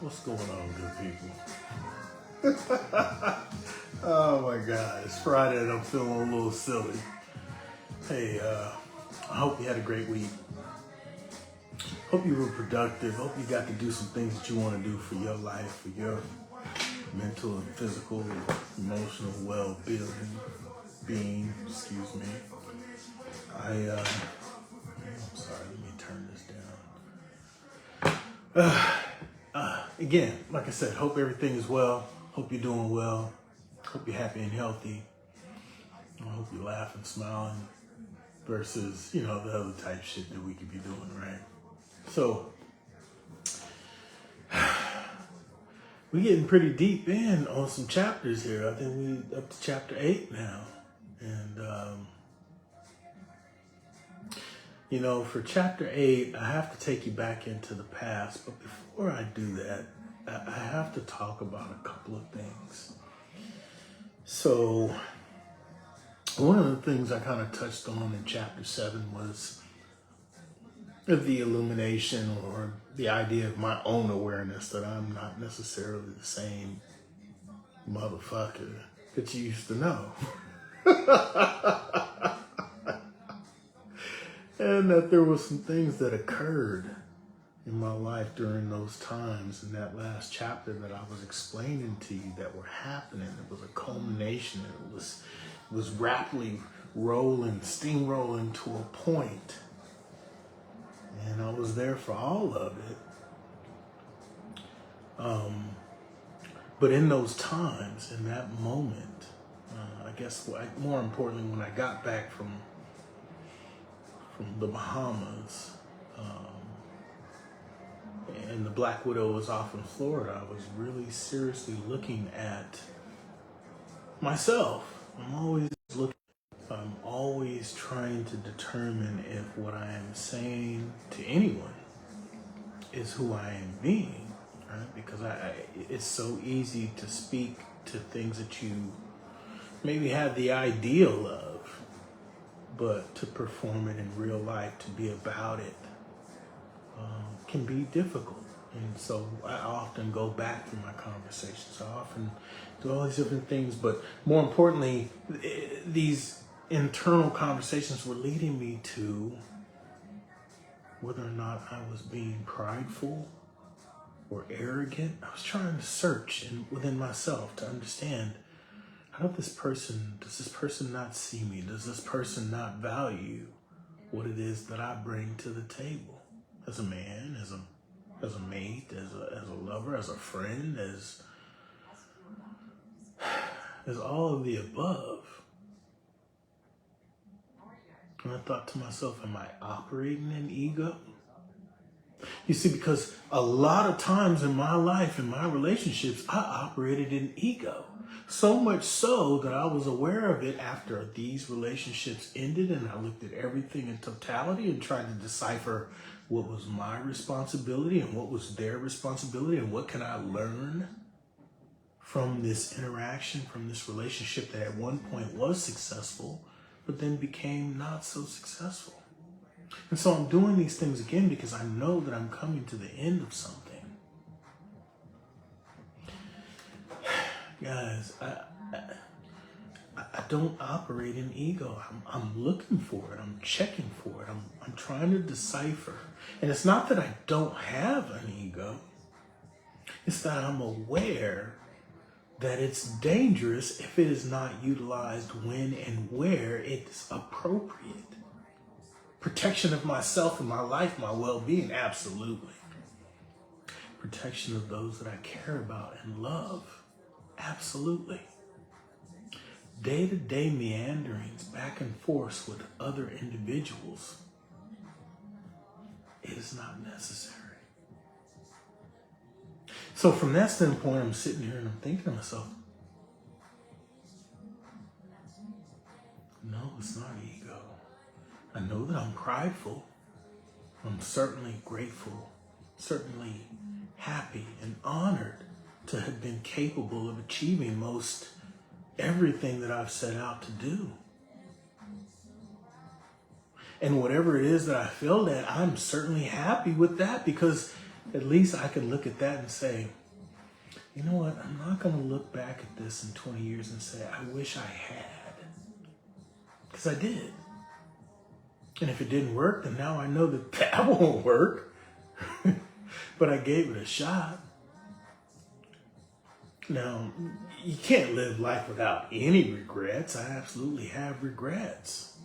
What's going on, good people? Oh my God, it's Friday and I'm feeling a little silly. Hey, I hope you had a great week. Hope you were productive. Hope you got to do some things that you want to do for your life, for your mental and physical, emotional well-being. Excuse me. I'm sorry. Let me turn this down. Again, like I said, hope everything is well. Hope you're doing well. Hope you're happy and healthy. I hope you're laughing, smiling, versus, the other type shit that we could be doing, right? So, we're getting pretty deep in on some chapters here. I think we're up to chapter 8 now. And, for chapter 8, I have to take you back into the past. But before I do that, I have to talk about a couple of things. So, one of the things I kind of touched on in chapter 7 was the illumination or the idea of my own awareness that I'm not necessarily the same motherfucker that you used to know. And that there were some things that occurred in my life during those times in that last chapter that I was explaining to you that were happening. It was a culmination. It was rapidly steamrolling to a point. And I was there for all of it. But in those times, in that moment, I guess more importantly, when I got back from the Bahamas, and the Black Widow was off in Florida, I was really seriously looking at myself. I'm always trying to determine if what I am saying to anyone is who I am being, right? Because it's so easy to speak to things that you maybe have the ideal of, but to perform it in real life, to be about it, can be difficult. And so I often go back through my conversations. I often do all these different things, but more importantly, these internal conversations were leading me to whether or not I was being prideful or arrogant. I was trying to search within myself to understand, does this person not see me? Does this person not value what it is that I bring to the table as a man, as a mate, as a lover, as a friend, as all of the above? And I thought to myself, am I operating in ego? You see, because a lot of times in my life, in my relationships, I operated in ego. So much so that I was aware of it after these relationships ended, and I looked at everything in totality and tried to decipher what was my responsibility and what was their responsibility, and what can I learn from this interaction, from this relationship that at one point was successful, but then became not so successful. And so I'm doing these things again because I know that I'm coming to the end of something. Guys, I don't operate in ego. I'm looking for it. I'm checking for it. I'm trying to decipher. And it's not that I don't have an ego. It's that I'm aware that it's dangerous if it is not utilized when and where it's appropriate. Protection of myself and my life, my well-being, absolutely. Protection of those that I care about and love, absolutely. Day-to-day meanderings back and forth with other individuals, it is not necessary. So from that standpoint, I'm sitting here and I'm thinking to myself, no, it's not ego. I know that I'm prideful. I'm certainly grateful, certainly happy and honored to have been capable of achieving most everything that I've set out to do. And whatever it is that I failed at, I'm certainly happy with that because at least I can look at that and say, you know what? I'm not going to look back at this in 20 years and say, I wish I had. Because I did. And if it didn't work, then now I know that that won't work. But I gave it a shot. Now, you can't live life without any regrets. I absolutely have regrets.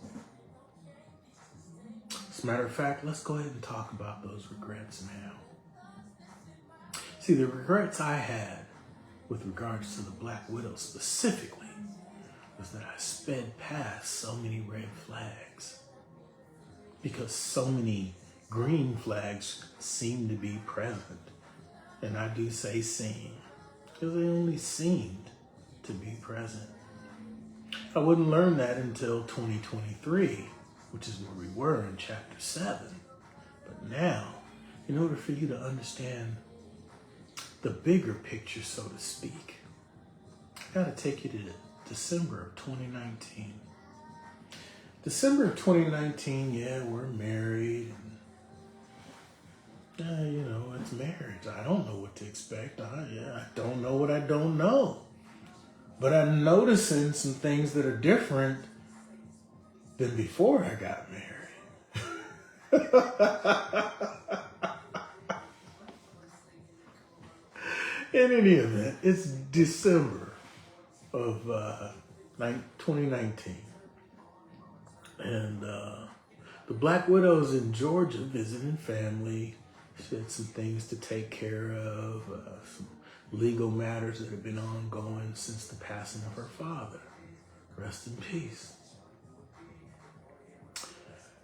As a matter of fact, let's go ahead and talk about those regrets now. See, the regrets I had with regards to the Black Widow specifically was that I sped past so many red flags because so many green flags seemed to be present. And I do say seem because they only seemed to be present. I wouldn't learn that until 2023, which is where we were in chapter 7. But now, in order for you to understand the bigger picture, so to speak, I gotta take you to December of 2019. December of 2019, yeah, we're married. You know, it's marriage. I don't know what to expect. I don't know what I don't know. But I'm noticing some things that are different than before I got married. In any event, it's December of 2019. And the Black Widow's in Georgia visiting family. She had some things to take care of, some legal matters that have been ongoing since the passing of her father. Rest in peace.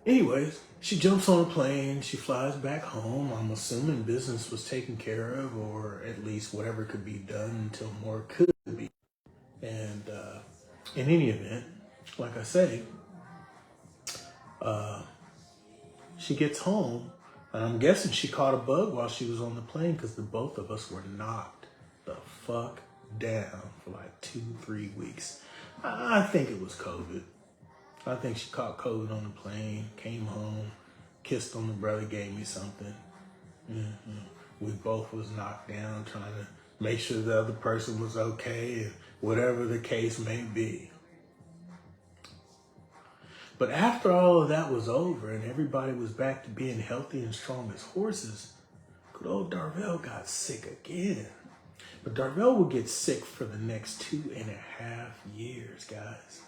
Anyways, she jumps on a plane, she flies back home. I'm assuming business was taken care of, or at least whatever could be done until more could be. And in any event, like I say, she gets home, and I'm guessing she caught a bug while she was on the plane because the both of us were knocked the fuck down for like 2-3 weeks. I think it was COVID. I think she caught COVID on the plane, came home, kissed on the brother, gave me something. We both was knocked down trying to make sure the other person was okay, and whatever the case may be. But after all of that was over and everybody was back to being healthy and strong as horses, good old Darvell got sick again. But Darvell will get sick for the next 2.5 years, guys.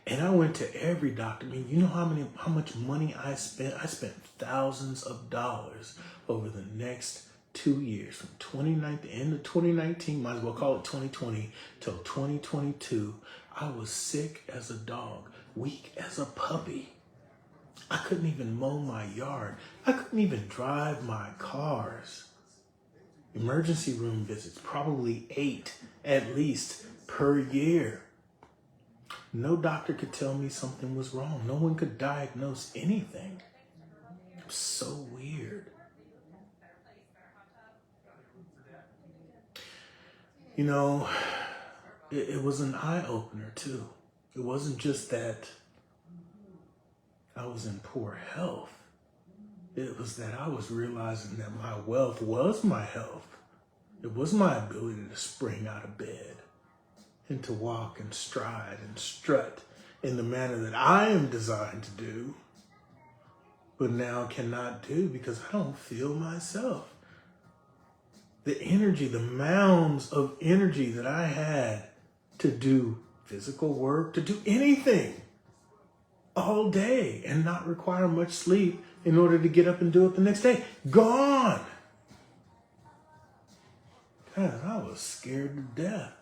And I went to every doctor. I mean, you know how much money I spent? I spent thousands of dollars over the next 2 years, from 2019, end of 2019, might as well call it 2020, till 2022. I was sick as a dog, weak as a puppy. I couldn't even mow my yard. I couldn't even drive my cars. Emergency room visits, probably 8 at least per year. No doctor could tell me something was wrong. No one could diagnose anything. It was so weird. You know, it was an eye-opener too. It wasn't just that I was in poor health. It was that I was realizing that my wealth was my health. It was my ability to spring out of bed and to walk and stride and strut in the manner that I am designed to do, but now cannot do because I don't feel myself. The energy, the mounds of energy that I had to do physical work, to do anything all day and not require much sleep in order to get up and do it the next day, gone. God, I was scared to death.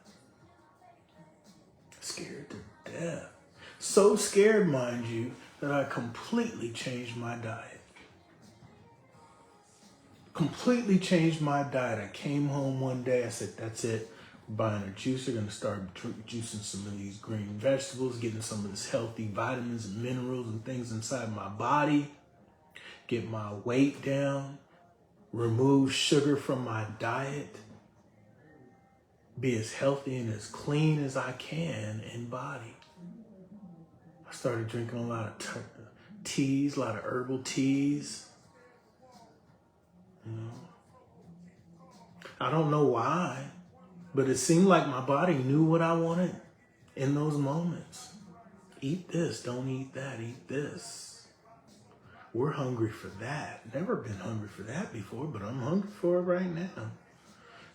Scared to death. So scared, mind you, that I completely changed my diet. Completely changed my diet. I came home one day, I said, that's it. We're buying a juicer, gonna start juicing some of these green vegetables, getting some of this healthy vitamins and minerals and things inside my body, get my weight down, remove sugar from my diet, be as healthy and as clean as I can in body. I started drinking a lot of teas, a lot of herbal teas. You know, I don't know why, but it seemed like my body knew what I wanted in those moments. Eat this, don't eat that, eat this. We're hungry for that. Never been hungry for that before, but I'm hungry for it right now.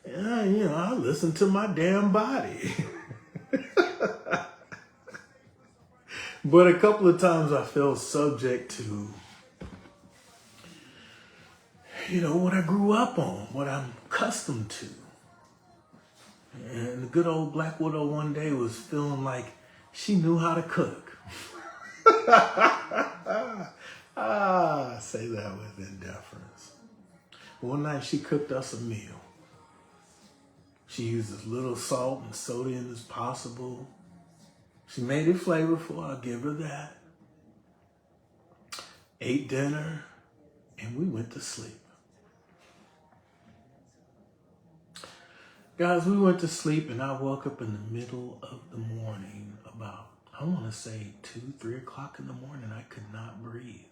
Yeah, you know, I listen to my damn body. But a couple of times I felt subject to, you know, what I grew up on, what I'm accustomed to. And the good old Black Widow one day was feeling like she knew how to cook. I say that with indifference. One night she cooked us a meal. She used as little salt and sodium as possible. She made it flavorful, I'll give her that. Ate dinner, and we went to sleep. Guys, we went to sleep, and I woke up in the middle of the morning, about, I want to say 2, 3 o'clock in the morning. I could not breathe.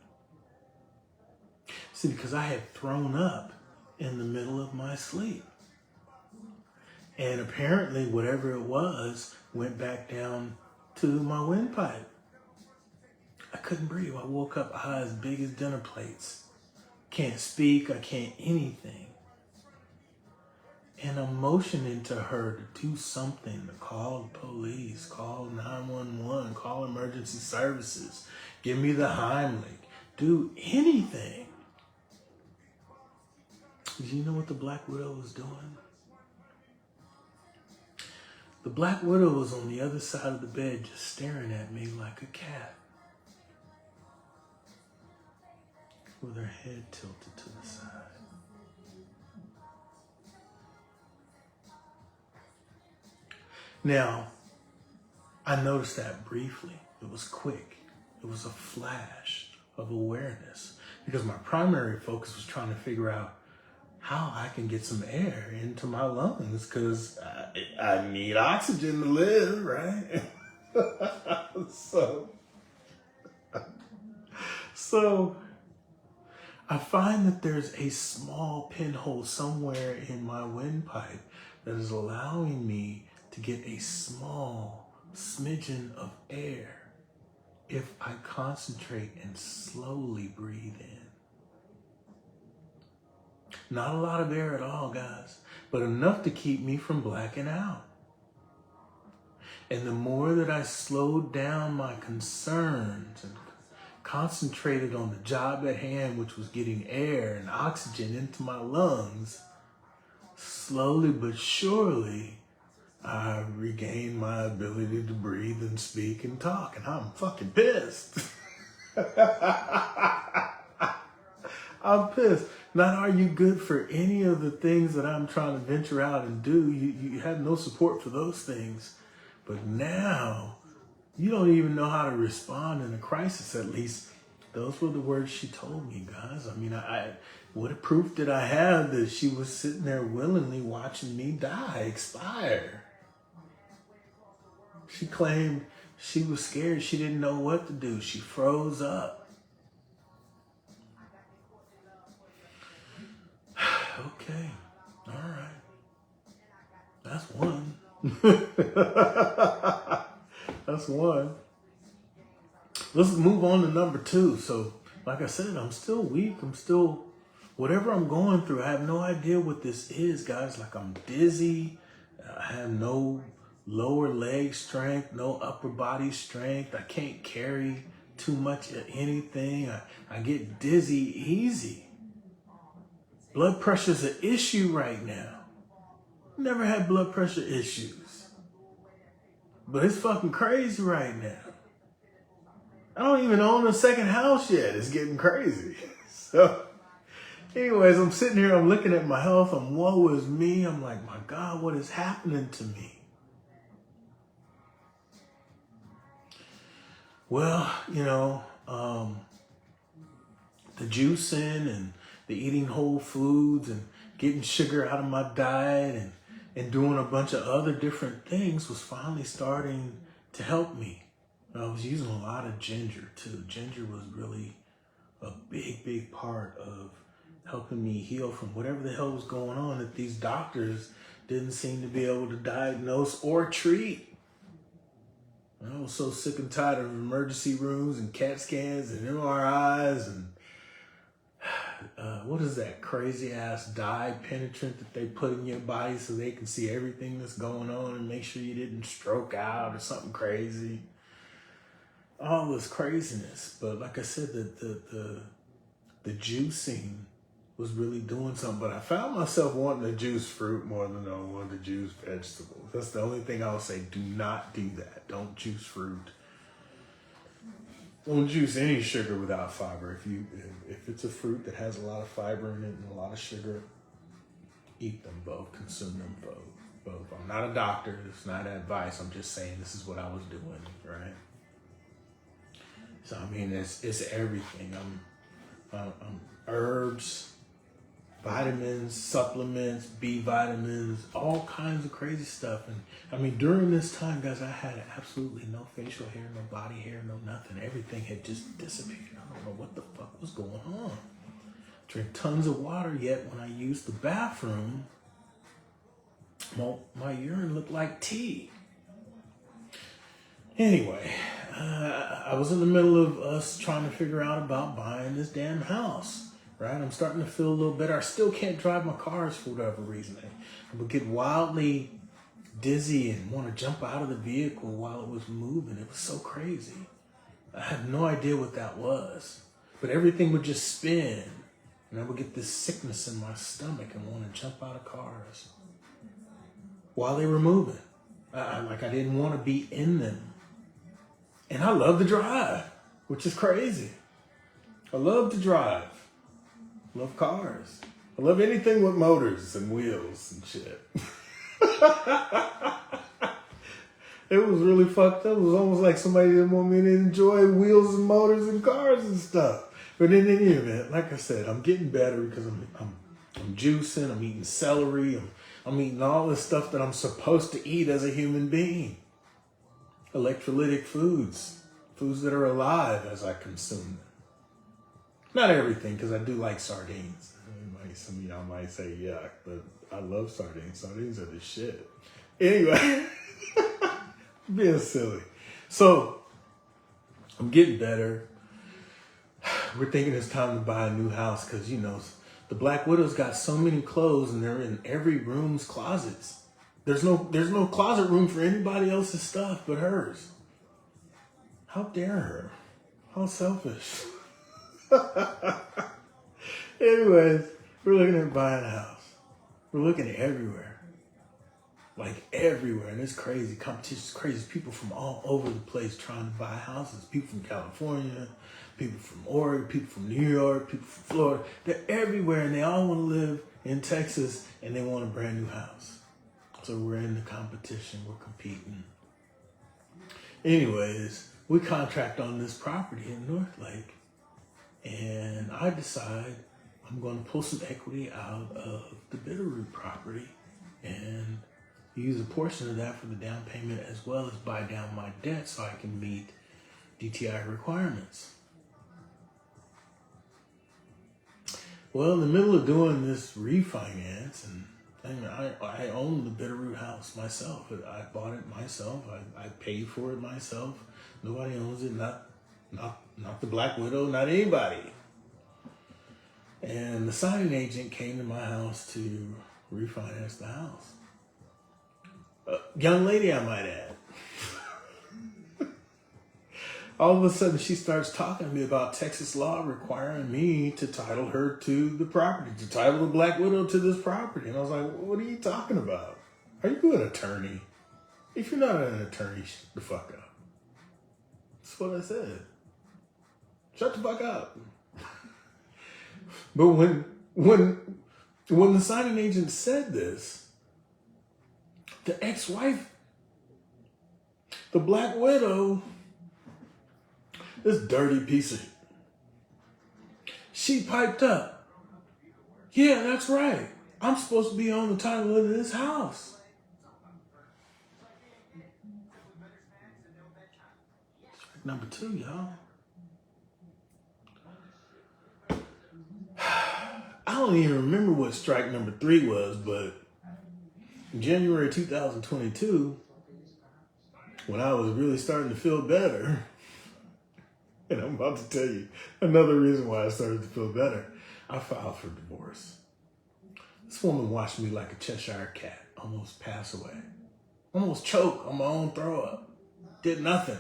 See, because I had thrown up in the middle of my sleep. And apparently, whatever it was, went back down to my windpipe. I couldn't breathe. I woke up eyes as big as dinner plates. Can't speak, I can't anything. And I'm motioning to her to do something, to call the police, call 911, call emergency services, give me the Heimlich, do anything. Do you know what the Black Widow was doing? The Black Widow was on the other side of the bed just staring at me like a cat, with her head tilted to the side. Now, I noticed that briefly. It was quick. It was a flash of awareness because my primary focus was trying to figure out how I can get some air into my lungs because I need oxygen to live, right? So I find that there's a small pinhole somewhere in my windpipe that is allowing me to get a small smidgen of air if I concentrate and slowly breathe in. Not a lot of air at all, guys, but enough to keep me from blacking out. And the more that I slowed down my concerns and concentrated on the job at hand, which was getting air and oxygen into my lungs, slowly but surely, I regained my ability to breathe and speak and talk, and I'm fucking pissed. I'm pissed. Not are you good for any of the things that I'm trying to venture out and do. You have no support for those things. But now, you don't even know how to respond in a crisis, at least. Those were the words she told me, guys. I mean, what proof did I have that she was sitting there willingly watching me die, expire? She claimed she was scared. She didn't know what to do. She froze up. Okay, all right. That's one. That's one. Let's move on to number 2. So, like I said, I'm still weak. I'm still, whatever I'm going through, I have no idea what this is, guys. Like, I'm dizzy. I have no lower leg strength, no upper body strength. I can't carry too much of anything. I get dizzy easy. Blood pressure's an issue right now. Never had blood pressure issues. But it's fucking crazy right now. I don't even own a second house yet. It's getting crazy. So, anyways, I'm sitting here, I'm looking at my health, I'm woe is me. I'm like, my God, what is happening to me? Well, you know, the juicing and the eating whole foods and getting sugar out of my diet and doing a bunch of other different things was finally starting to help me. I was using a lot of ginger too. Ginger was really a big part of helping me heal from whatever the hell was going on that these doctors didn't seem to be able to diagnose or treat. I was so sick and tired of emergency rooms and CAT scans and MRIs and what is that crazy ass dye penetrant that they put in your body so they can see everything that's going on and make sure you didn't stroke out or something crazy. All this craziness. But like I said, the juicing was really doing something. But I found myself wanting to juice fruit more than I wanted to juice vegetables. That's the only thing I would say. Do not do that. Don't juice fruit. Don't juice any sugar without fiber. If it's a fruit that has a lot of fiber in it and a lot of sugar, eat them both. Consume them both. I'm not a doctor. It's not advice. I'm just saying this is what I was doing, right? So I mean, it's everything. I'm herbs, vitamins, supplements, B vitamins, all kinds of crazy stuff. And I mean, during this time, guys, I had absolutely no facial hair, no body hair, no nothing. Everything had just disappeared. I don't know what the fuck was going on. Drink tons of water, yet when I used the bathroom, my urine looked like tea. Anyway, I was in the middle of us trying to figure out about buying this damn house. Right, I'm starting to feel a little better. I still can't drive my cars for whatever reason. I would get wildly dizzy and want to jump out of the vehicle while it was moving. It was so crazy. I had no idea what that was. But everything would just spin. And I would get this sickness in my stomach and want to jump out of cars while they were moving. I didn't want to be in them. And I love to drive, which is crazy. I love to drive. Love cars. I love anything with motors and wheels and shit. It was really fucked up. It was almost like somebody didn't want me to enjoy wheels and motors and cars and stuff. But in any event, like I said, I'm getting better because I'm juicing, I'm eating celery, I'm eating all the stuff that I'm supposed to eat as a human being. Electrolytic foods that are alive as I consume them. Not everything, because I do like sardines. Some of y'all might say yuck, but I love sardines. Sardines are the shit. Anyway, being silly. So, I'm getting better. We're thinking it's time to buy a new house because, the Black Widow's got so many clothes and they're in every room's closets. There's no closet room for anybody else's stuff but hers. How dare her? How selfish. Anyways, we're looking at buying a house. We're looking everywhere. Like everywhere. And it's crazy. Competition's crazy. People from all over the place trying to buy houses. People from California, people from Oregon, people from New York, people from Florida. They're everywhere and they all want to live in Texas and they want a brand new house. So we're in the competition. We're competing. Anyways, we contract on this property in North Lake. And I decide I'm going to pull some equity out of the Bitterroot property and use a portion of that for the down payment as well as buy down my debt so I can meet DTI requirements. Well, in the middle of doing this refinance, and I own the Bitterroot house myself. I bought it myself. I paid for it myself. Nobody owns it, not the Black Widow, not anybody. And the signing agent came to my house to refinance the house. Young lady, I might add. All of a sudden, she starts talking to me about Texas law requiring me to title her to the property, to title the Black Widow to this property. And I was like, what are you talking about? Are you an attorney? If you're not an attorney, shut the fuck up. That's what I said. Shut the fuck up. But when the signing agent said this, the ex-wife, the Black Widow, this dirty piece of, she piped up. Yeah, that's right. I'm supposed to be on the title of this house. Number 2, y'all. I don't even remember what strike number 3 was, but in January 2022, when I was really starting to feel better, and I'm about to tell you another reason why I started to feel better, I filed for divorce. This woman watched me like a Cheshire cat almost pass away. Almost choke on my own throw up. Did nothing.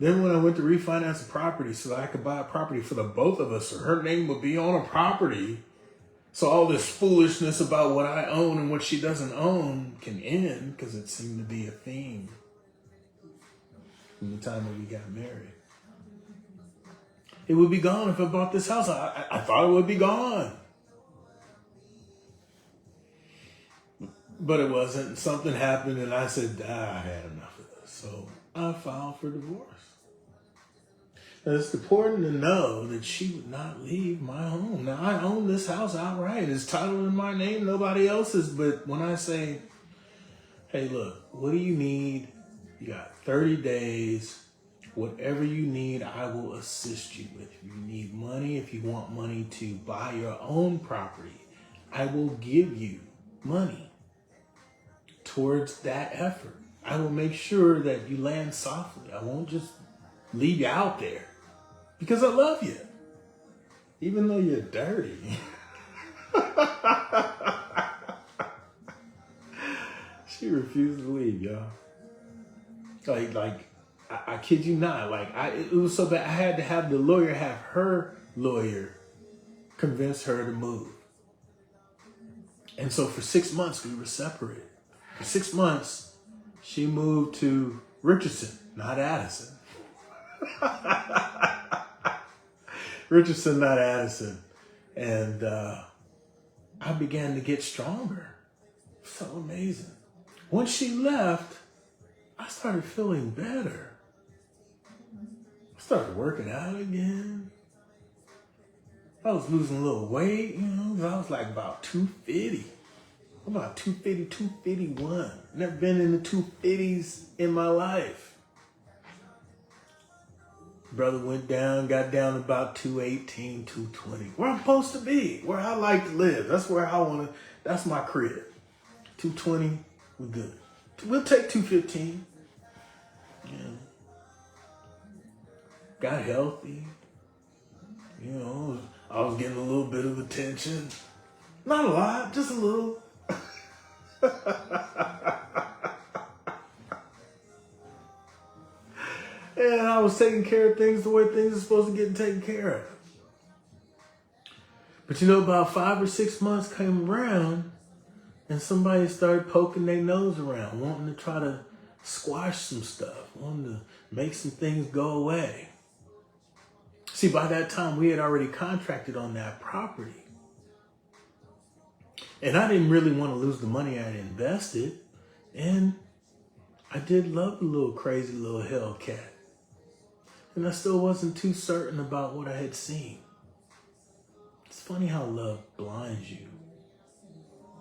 Then when I went to refinance a property so that I could buy a property for the both of us, so her name would be on a property, so all this foolishness about what I own and what she doesn't own can end, because it seemed to be a theme from the time that we got married. It would be gone if I bought this house. I thought it would be gone. But it wasn't. Something happened and I said, I had enough of this. So I filed for divorce. And it's important to know that she would not leave my home. Now, I own this house outright. It's titled in my name, nobody else's. But when I say, hey, look, what do you need? You got 30 days. Whatever you need, I will assist you with. If you need money, if you want money to buy your own property, I will give you money towards that effort. I will make sure that you land softly. I won't just leave you out there because I love you, even though you're dirty. She refused to leave, y'all. Like, I kid you not. It was so bad. I had to have the lawyer have her lawyer convince her to move. And so for 6 months, we were separated. For 6 months, she moved to Richardson, not Addison. Richardson, not Addison. And I began to get stronger. So amazing. Once she left, I started feeling better. I started working out again. I was losing a little weight, I was like about 250. About 250, 251. Never been in the 250s in my life. Brother went down, got down to about 218, 220. Where I'm supposed to be, where I like to live. That's where I want to, that's my crib. 220, we're good. We'll take 215. Yeah. Got healthy. I was getting a little bit of attention. Not a lot, just a little. And I was taking care of things the way things are supposed to get taken care of. But about 5 or 6 months came around and somebody started poking their nose around, wanting to try to squash some stuff, wanting to make some things go away. See, by that time, we had already contracted on that property. And I didn't really want to lose the money I had invested. And I did love the little crazy little Hellcat. And I still wasn't too certain about what I had seen. It's funny how love blinds you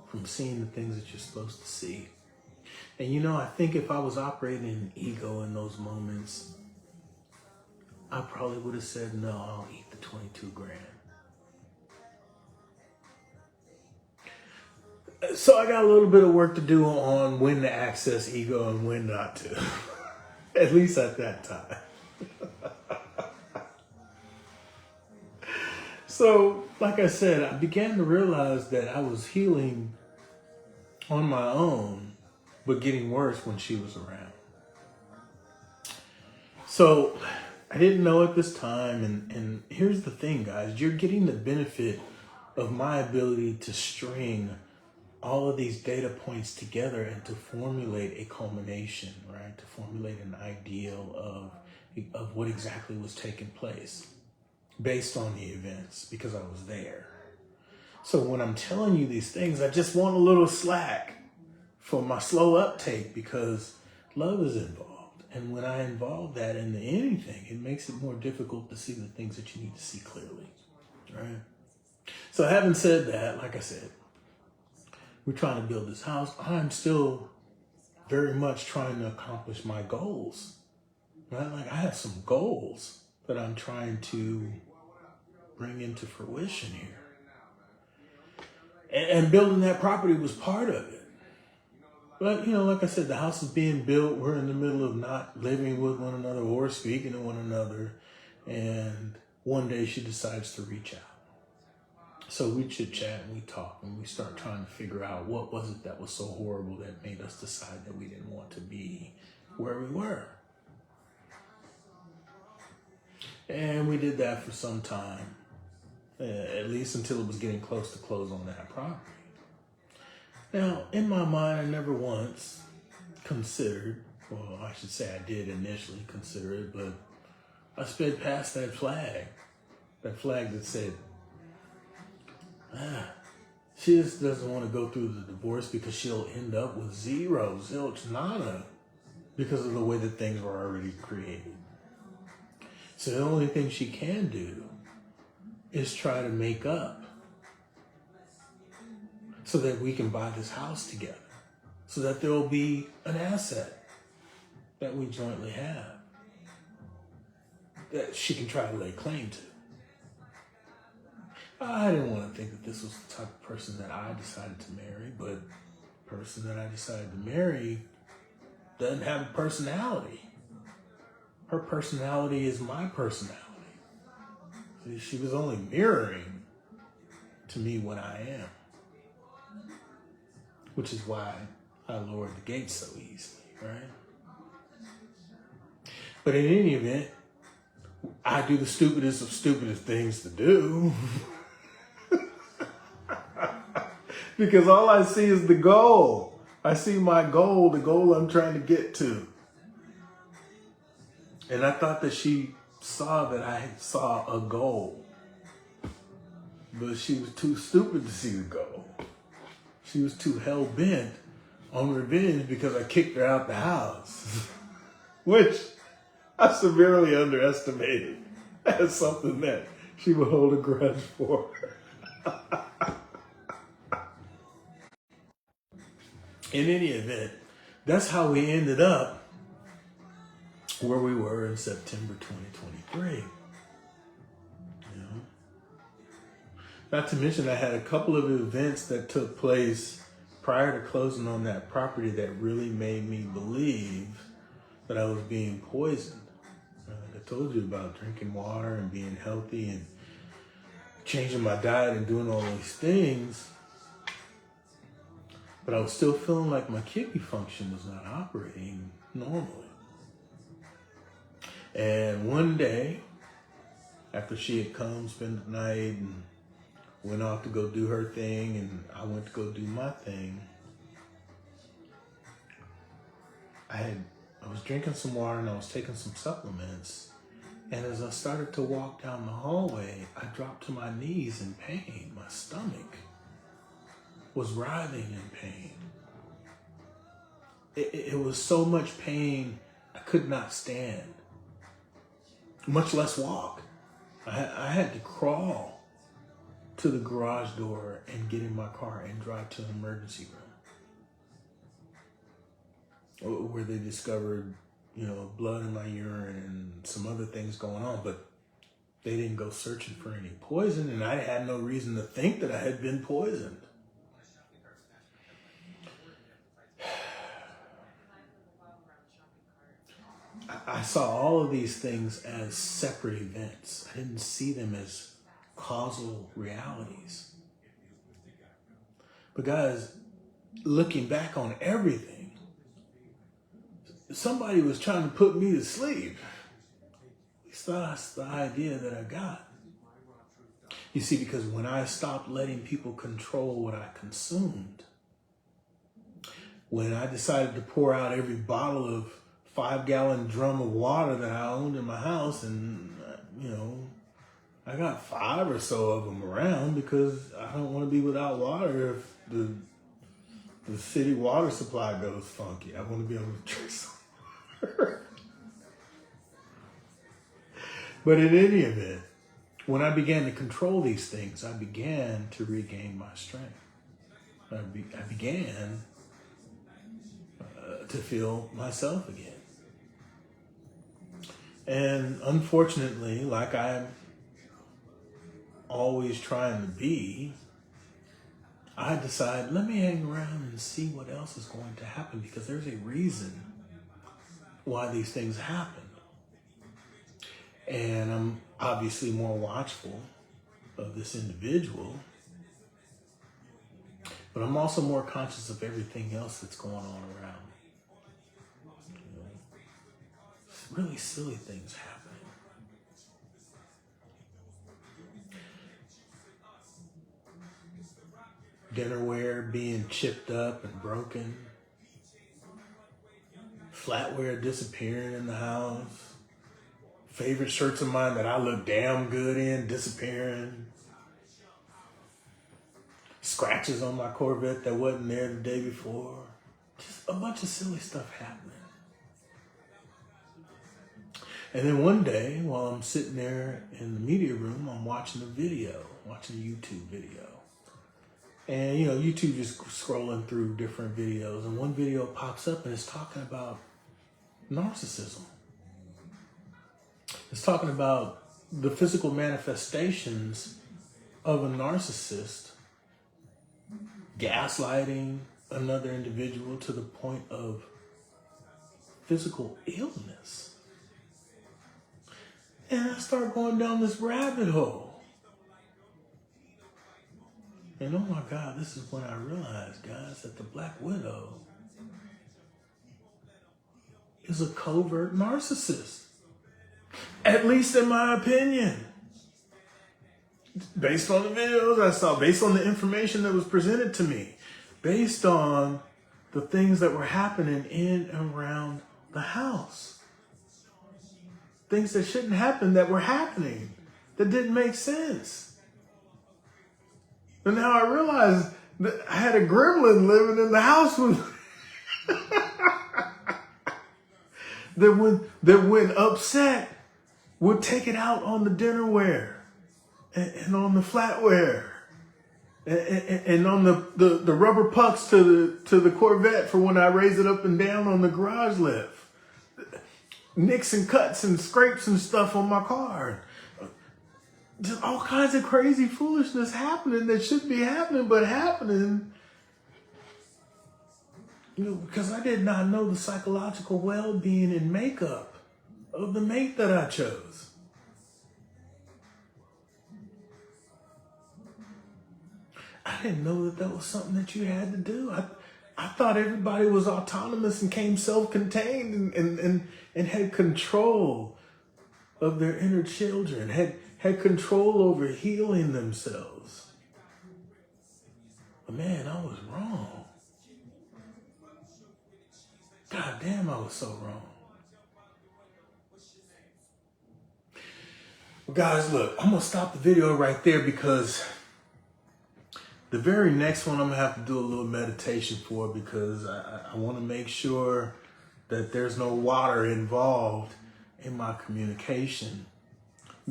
from seeing the things that you're supposed to see. And I think if I was operating in ego in those moments, I probably would have said, no, I'll eat the 22 grand. So I got a little bit of work to do on when to access ego and when not to. At least at that time. So, like I said, I began to realize that I was healing on my own, but getting worse when she was around. So I didn't know at this time, and here's the thing, guys. You're getting the benefit of my ability to string all of these data points together and to formulate a culmination, right? To formulate an ideal of what exactly was taking place based on the events, because I was there. So when I'm telling you these things, I just want a little slack for my slow uptake, because love is involved. And when I involve that into anything, it makes it more difficult to see the things that you need to see clearly, right? So having said that, like I said, we're trying to build this house. I'm still very much trying to accomplish my goals, right? Like I have some goals that I'm trying to bring into fruition here. And building that property was part of it. But, like I said, the house is being built. We're in the middle of not living with one another or speaking to one another. And one day she decides to reach out. So we chit chat and we talk and we start trying to figure out what was it that was so horrible that made us decide that we didn't want to be where we were. And we did that for some time, at least until it was getting close to close on that property. Now, in my mind, I never once considered, well, I should say I did initially consider it, but I sped past that flag that said, she just doesn't want to go through the divorce because she'll end up with zero, zilch, nada, because of the way that things were already created. So the only thing she can do is try to make up so that we can buy this house together, so that there will be an asset that we jointly have that she can try to lay claim to. I didn't want to think that this was the type of person that I decided to marry, but the person that I decided to marry doesn't have a personality. Her personality is my personality. See, she was only mirroring to me what I am, which is why I lowered the gates so easily, right? But in any event, I do the stupidest of stupidest things to do. Because all I see is the goal. I see my goal, the goal I'm trying to get to. And I thought that she saw that I saw a goal. But she was too stupid to see the goal. She was too hell-bent on revenge because I kicked her out the house. Which I severely underestimated as something that she would hold a grudge for. In any event, that's how we ended up where we were in September 2023. Not to mention I had a couple of events that took place prior to closing on that property that really made me believe that I was being poisoned. I told you about drinking water and being healthy and changing my diet and doing all these things. But I was still feeling like my kidney function was not operating normally. And one day, after she had come, spent the night, and went off to go do her thing, and I went to go do my thing, I was drinking some water and I was taking some supplements. And as I started to walk down the hallway, I dropped to my knees in pain. My stomach was writhing in pain. It was so much pain, I could not stand, much less walk. I had to crawl to the garage door and get in my car and drive to the emergency room, where they discovered, blood in my urine and some other things going on, but they didn't go searching for any poison, and I had no reason to think that I had been poisoned. I saw all of these things as separate events. I didn't see them as causal realities. But guys, looking back on everything, somebody was trying to put me to sleep. At least that's the idea that I got. You see, because when I stopped letting people control what I consumed, when I decided to pour out every bottle of 5-gallon drum of water that I owned in my house, and I got 5 or so of them around because I don't want to be without water if the city water supply goes funky. I want to be able to drink some water. But in any event, when I began to control these things, I began to regain my strength. I began to feel myself again. And unfortunately, like I always trying to be, I decide, let me hang around and see what else is going to happen, because there's a reason why these things happen. And I'm obviously more watchful of this individual, but I'm also more conscious of everything else that's going on around me. You know, really silly things happening. Dinnerware being chipped up and broken. Flatware disappearing in the house. Favorite shirts of mine that I look damn good in disappearing. Scratches on my Corvette that wasn't there the day before. Just a bunch of silly stuff happening. And then one day, while I'm sitting there in the media room, I'm watching a video, watching a YouTube video. And, you know, YouTube just scrolling through different videos. And one video pops up and it's talking about narcissism. It's talking about the physical manifestations of a narcissist gaslighting another individual to the point of physical illness. And I start going down this rabbit hole. And oh my God, this is when I realized, guys, that the Black Widow is a covert narcissist. At least in my opinion. Based on the videos I saw, based on the information that was presented to me, based on the things that were happening in and around the house. Things that shouldn't happen that were happening, that didn't make sense. And now I realized that I had a gremlin living in the house with that when upset would take it out on the dinnerware and on the flatware and on the rubber pucks to the Corvette for when I raise it up and down on the garage lift. Nicks and cuts and scrapes and stuff on my car. Just all kinds of crazy foolishness happening that shouldn't be happening, but happening. You know, because I did not know the psychological well-being and makeup of the mate that I chose. I didn't know that was something that you had to do. I thought everybody was autonomous and came self-contained and had control of their inner children, had control over healing themselves. But man, I was wrong. God damn, I was so wrong. Well, guys, look, I'm going to stop the video right there because the very next one I'm going to have to do a little meditation for, because I want to make sure that there's no water involved in my communication,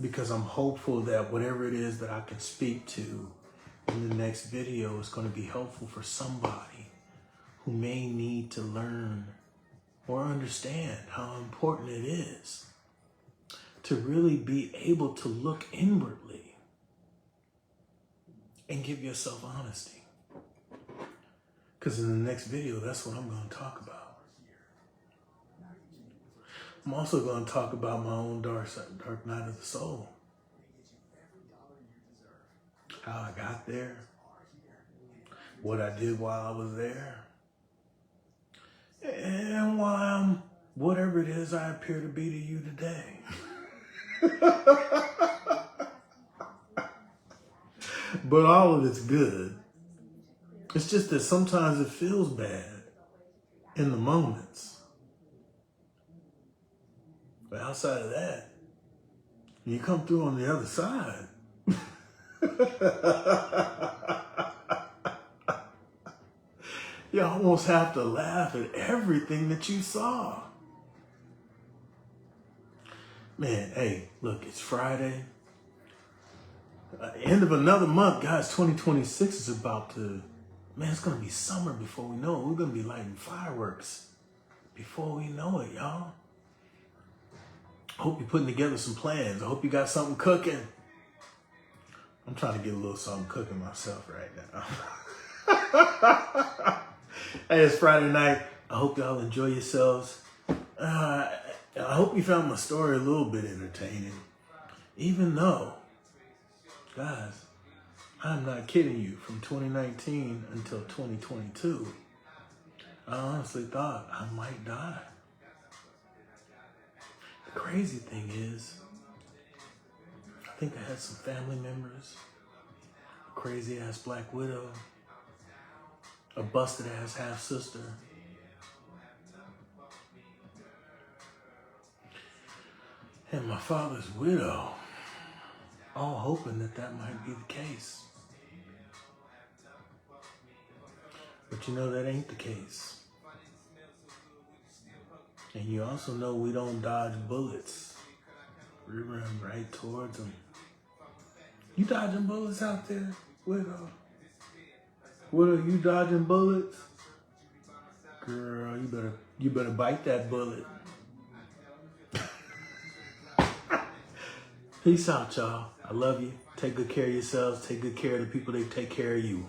because I'm hopeful that whatever it is that I can speak to in the next video is going to be helpful for somebody who may need to learn or understand how important it is to really be able to look inwardly and give yourself honesty. Because in the next video, that's what I'm going to talk about. I'm also going to talk about my own dark night of the soul. How I got there. What I did while I was there. And why I'm whatever it is I appear to be to you today. But all of it's good. It's just that sometimes it feels bad in the moments. But outside of that, when you come through on the other side, you almost have to laugh at everything that you saw. Man, hey, look, it's Friday. End of another month, guys. 2026 is about to, man, it's going to be summer before we know it. We're going to be lighting fireworks before we know it, y'all. I hope you're putting together some plans. I hope you got something cooking. I'm trying to get a little something cooking myself right now. Hey, it's Friday night. I hope y'all enjoy yourselves. I hope you found my story a little bit entertaining. Even though, guys, I'm not kidding you, from 2019 until 2022, I honestly thought I might die. The crazy thing is, I think I had some family members, a crazy ass black widow, a busted ass half sister, and my father's widow, all hoping that that might be the case. But you know that ain't the case. And you also know we don't dodge bullets. We run right towards them. You dodging bullets out there, widow? Widow, you dodging bullets? Girl, you better bite that bullet. Peace out, y'all. I love you. Take good care of yourselves. Take good care of the people that take care of you.